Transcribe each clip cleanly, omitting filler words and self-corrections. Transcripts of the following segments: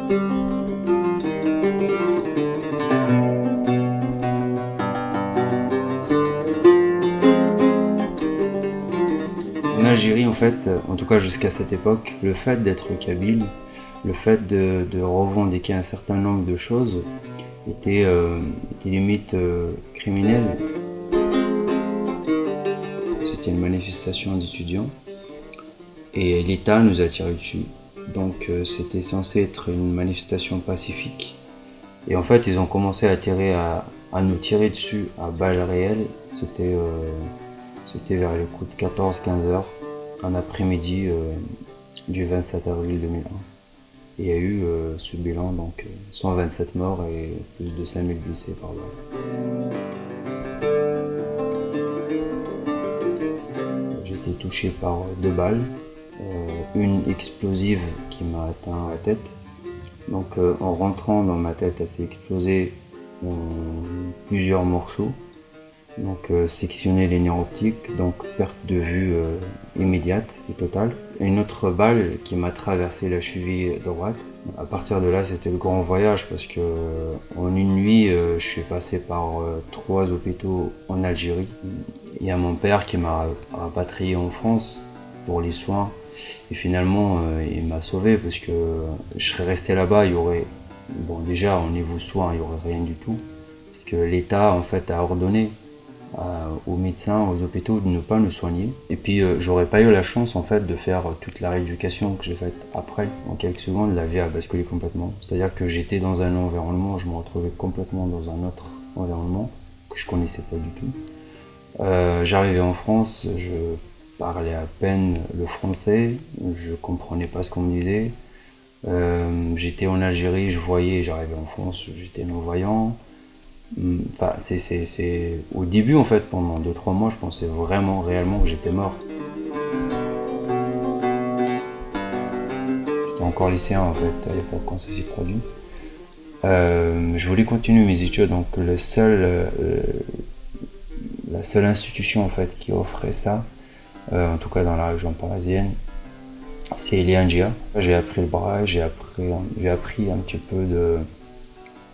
En Algérie, en fait, en tout cas jusqu'à cette époque, le fait d'être kabyle, le fait de revendiquer un certain nombre de choses était limite criminel. C'était une manifestation d'étudiants et l'État nous a tiré dessus. Donc c'était censé être une manifestation pacifique. Et en fait, ils ont commencé à nous tirer dessus à balles réelles. C'était vers le coup de 14-15 heures, un après-midi du 27 avril 2001. Et il y a eu ce bilan, donc 127 morts et plus de 5000 blessés par balle. J'ai été touché par 2 balles, une explosive qui m'a atteint la tête. Donc en rentrant dans ma tête, elle s'est explosée en plusieurs morceaux. Donc sectionner les nerfs optiques, donc perte de vue immédiate et totale. Une autre balle qui m'a traversé la cheville droite. À partir de là, c'était le grand voyage parce que en une nuit, je suis passé par 3 hôpitaux en Algérie. Il y a mon père qui m'a rapatrié en France pour les soins. Et finalement, il m'a sauvé parce que je serais resté là-bas, il y aurait, bon déjà au niveau soins, il y aurait rien du tout. Parce que l'État en fait a ordonné aux médecins, aux hôpitaux de ne pas nous soigner. Et puis j'aurais pas eu la chance en fait de faire toute la rééducation que j'ai faite après. En quelques secondes, la vie a basculé complètement. C'est-à-dire que j'étais dans un environnement, je me retrouvais complètement dans un autre environnement que je connaissais pas du tout. J'arrivais en France, je parlais à peine le français, je comprenais pas ce qu'on me disait. J'étais en Algérie, je voyais, j'arrivais en France, j'étais non-voyant. Enfin, au début en fait, pendant 2-3 mois, je pensais vraiment, réellement que j'étais mort. J'étais encore lycéen en fait, à l'époque quand ça s'est produit. Je voulais continuer mes études, donc la seule institution en fait qui offrait ça, en tout cas dans la région parisienne, c'est l'ENGIA. J'ai appris le braille, j'ai appris un petit peu de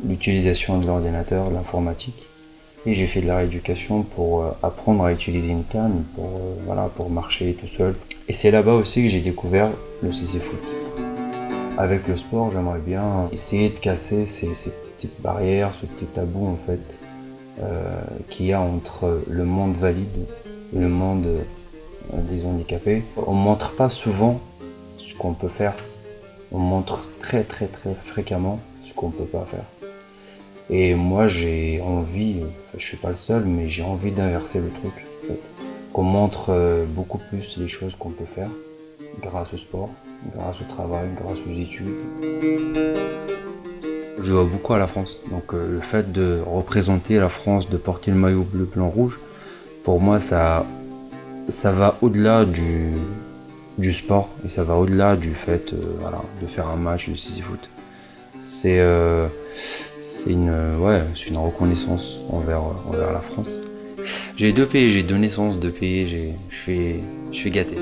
l'utilisation de l'ordinateur, de l'informatique. Et j'ai fait de la rééducation pour apprendre à utiliser une canne, pour marcher tout seul. Et c'est là-bas aussi que j'ai découvert le CC-Foot. Avec le sport, j'aimerais bien essayer de casser ces petites barrières, ce petit tabou en fait, qu'il y a entre le monde valide et le monde des handicapés. On ne montre pas souvent ce qu'on peut faire. On montre très fréquemment ce qu'on ne peut pas faire. Et moi j'ai envie, je suis pas le seul, mais j'ai envie d'inverser le truc. En fait. Qu'on montre beaucoup plus les choses qu'on peut faire grâce au sport, grâce au travail, grâce aux études. Je vois beaucoup à la France, donc le fait de représenter la France, de porter le maillot bleu, blanc, rouge, pour moi ça va au-delà du sport et ça va au-delà du fait de faire un match de CC-Foot. C'est une reconnaissance envers la France. J'ai 2 pays, j'ai 2 naissances, 2 pays, je suis gâté.